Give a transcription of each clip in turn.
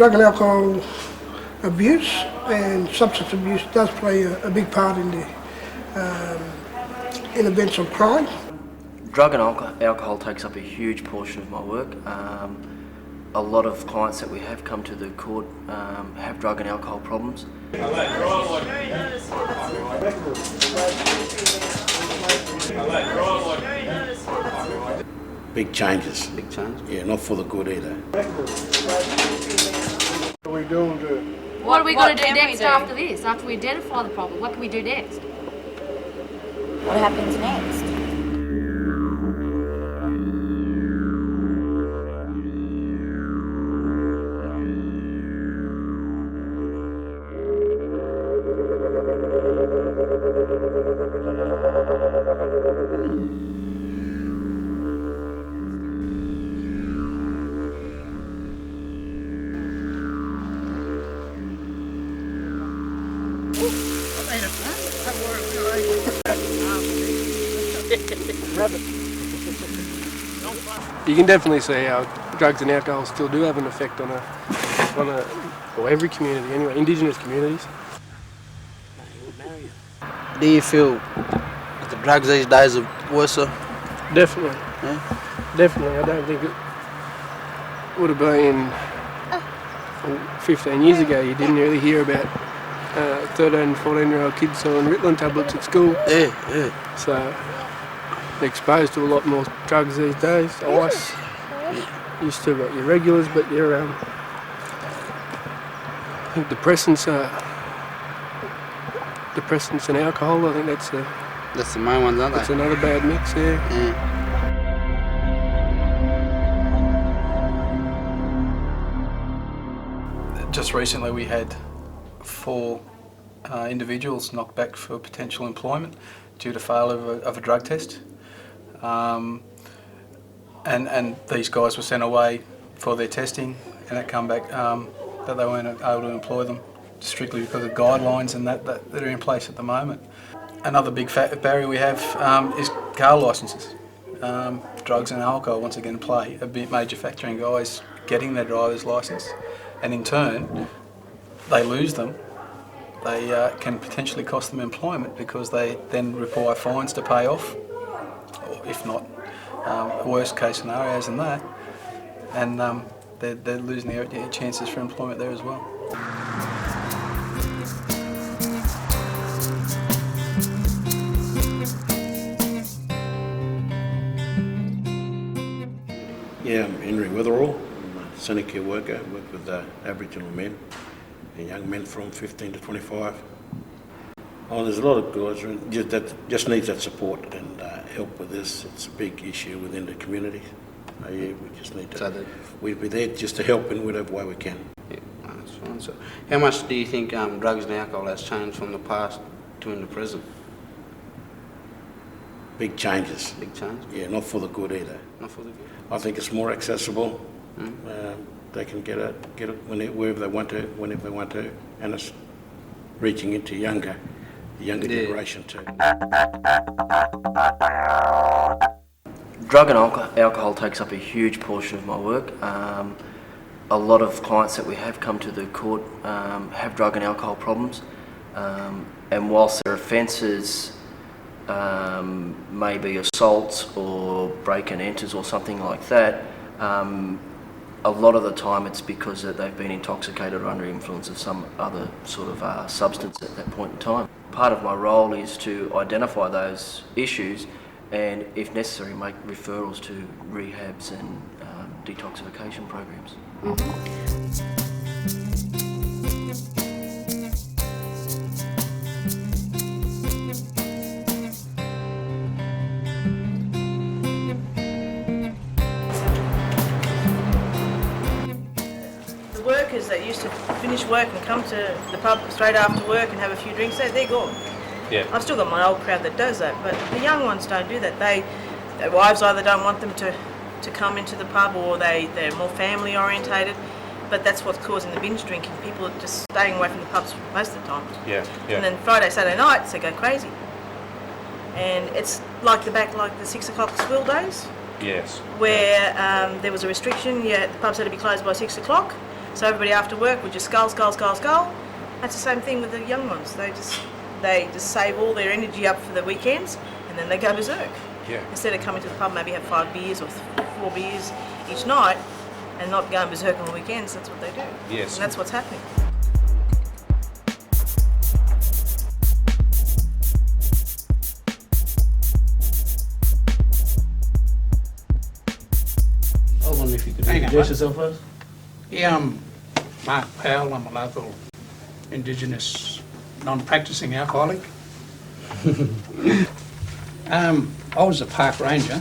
drug and alcohol abuse and substance abuse does play a big part in events of crime. Drug and alcohol takes up a huge portion of my work. A lot of clients that we have come to the court have drug and alcohol problems. Big changes. Big change? Yeah, not for the good either. What are we doing to it? What are we going to do next after this? After we identify the problem, what can we do next? What happens next? You can definitely see how drugs and alcohol still do have an effect on every community anyway, indigenous communities. Do you feel that the drugs these days are worse? Definitely. Yeah? Definitely. I don't think it would have been 15 years ago. You didn't really hear about 13 and 14-year-old kids selling Ritalin tablets at school. Yeah. So they're exposed to a lot more drugs these days. Ice. You still got your regulars, but your I think depressants and alcohol. I think that's the main ones, aren't they? that's another bad mix there. Yeah. Just recently we had 4 individuals knocked back for potential employment due to failure of a drug test. And these guys were sent away for their testing, and it come back that they weren't able to employ them strictly because of guidelines and that are in place at the moment. Another big barrier we have is car licences. Drugs and alcohol once again play a major factor in guys getting their driver's licence, and in turn they lose them. They can potentially cost them employment because they then require fines to pay off, or if not, worst case scenarios than that, and they're losing their chances for employment there as well. Yeah, I'm Henry Witherall. I'm a Senate worker. I work with Aboriginal men and young men from 15 to 25. Oh, there's a lot of guys that just needs that support and help with this. It's a big issue within the community. Yeah, we just need to. We'll be there just to help in whatever way we can. Yeah, that's fine. So, how much do you think drugs and alcohol has changed from the past to in the present? Big changes. Big change? Yeah, not for the good either. Not for the good? I think it's more accessible. They can get it wherever they want to, whenever they want to, and it's reaching into the younger generation too. Drug and alcohol takes up a huge portion of my work. A lot of clients that we have come to the court have drug and alcohol problems, and whilst their offences may be assaults or break and enters or something like that, a lot of the time it's because they've been intoxicated or under influence of some other sort of substance at that point in time. Part of my role is to identify those issues and, if necessary, make referrals to rehabs and detoxification programs. The workers that used to finish work and come to the pub straight after work and have a few drinks, they're gone. Yeah. I've still got my old crowd that does that, but the young ones don't do that. Their wives either don't want them to come into the pub, or they're more family orientated. But that's what's causing the binge drinking. People are just staying away from the pubs most of the time. Yeah. And then Friday, Saturday nights, they go crazy. And it's like the 6 o'clock school days. Yes. where there was a restriction. Yeah, the pubs had to be closed by 6 o'clock, so everybody after work would just skull. That's the same thing with the young ones. They just save all their energy up for the weekends, and then they go berserk. Yeah. Instead of coming to the pub, maybe have 5 beers or 4 beers each night, and not going berserk on the weekends. That's what they do. Yes. And that's what's happening. I wonder if you could introduce yourself first. Yeah, I'm Mark Powell. I'm a local indigenous non-practising alcoholic. I was a park ranger.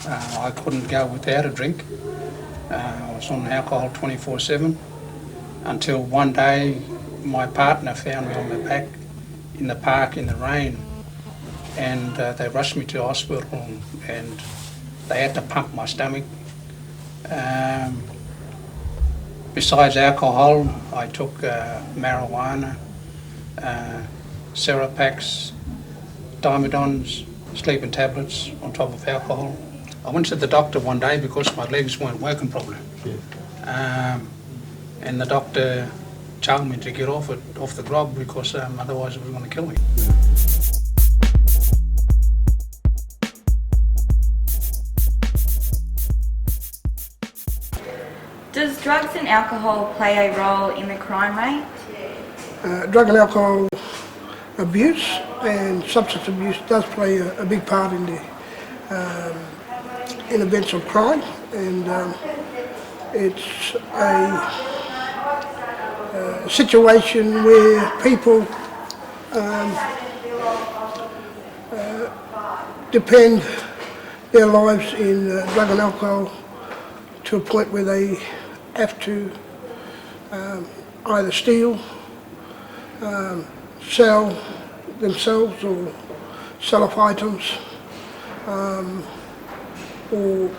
I couldn't go without a drink. I was on alcohol 24/7 until one day my partner found me on my back in the park in the rain, and they rushed me to hospital and they had to pump my stomach. Besides alcohol, I took marijuana, Serapax, Dimedons, sleeping tablets on top of alcohol. I went to the doctor one day because my legs weren't working properly. And the doctor told me to get off the grog because otherwise it was going to kill me. Does drugs and alcohol play a role in the crime rate? Drug and alcohol abuse and substance abuse does play a big part in the in events of crime, and it's a situation where people depend their lives in drug and alcohol to a point where they have to either steal, sell themselves or sell off items, or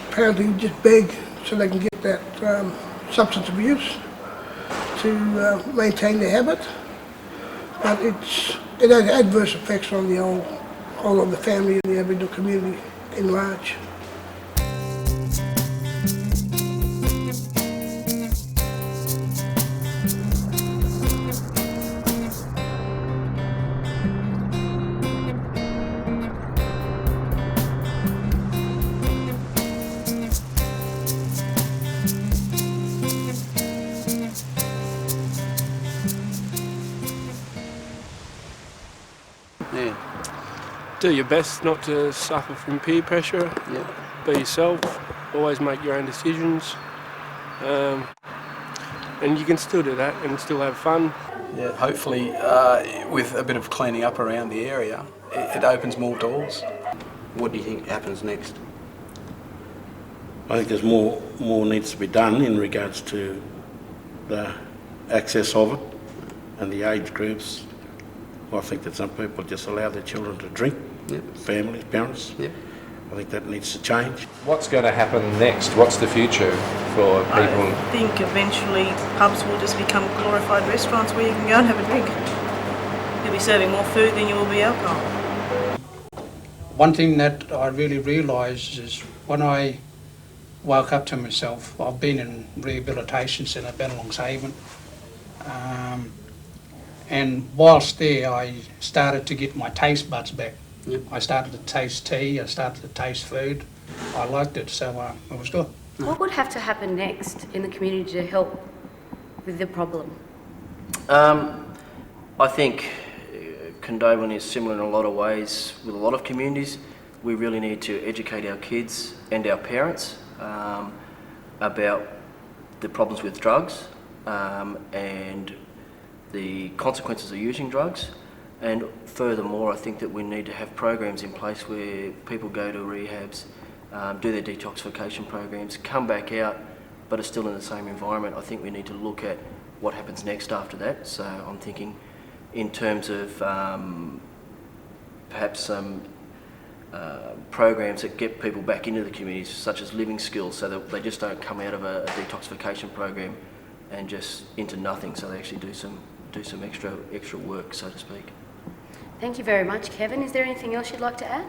apparently just beg so they can get that substance abuse to maintain their habit. But it has adverse effects on the whole of the family and the Aboriginal community in large. Yeah. Do your best not to suffer from peer pressure. Yeah. Be yourself. Always make your own decisions. And you can still do that and still have fun. Yeah, hopefully with a bit of cleaning up around the area, it opens more doors. What do you think happens next? I think there's more needs to be done in regards to the access of it and the age groups. I think that some people just allow their children to drink, families, parents. Yep. I think that needs to change. What's going to happen next? What's the future for people? I think eventually pubs will just become glorified restaurants where you can go and have a drink. You'll be serving more food than you will be alcohol. One thing that I really realised is when I woke up to myself, I've been in rehabilitation centre, Bennelong's Haven, and whilst there I started to get my taste buds back. Yep. I started to taste tea, I started to taste food. I liked it, so it was good. What would have to happen next in the community to help with the problem? I think Condobolin is similar in a lot of ways with a lot of communities. We really need to educate our kids and our parents about the problems with drugs and the consequences of using drugs. And furthermore, I think that we need to have programs in place where people go to rehabs, do their detoxification programs, come back out, but are still in the same environment. I think we need to look at what happens next after that. So I'm thinking in terms of perhaps some programs that get people back into the communities, such as living skills, so that they just don't come out of a detoxification program and just into nothing. So they actually do some extra work, so to speak. Thank you very much, Kevin. Is there anything else you'd like to add?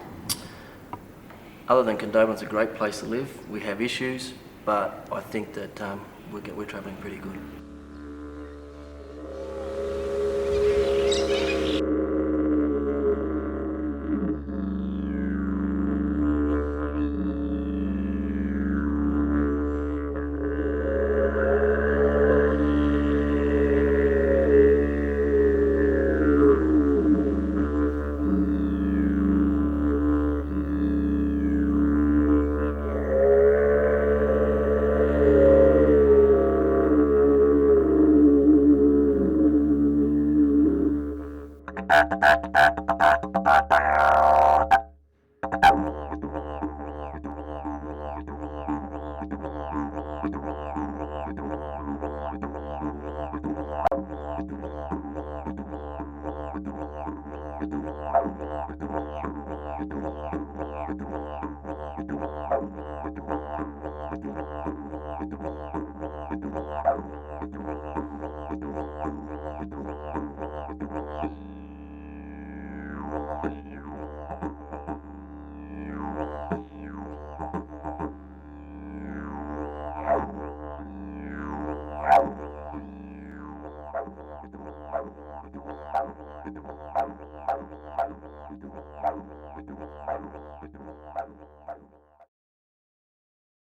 Other than Condobolin's a great place to live. We have issues, but I think that we're travelling pretty good.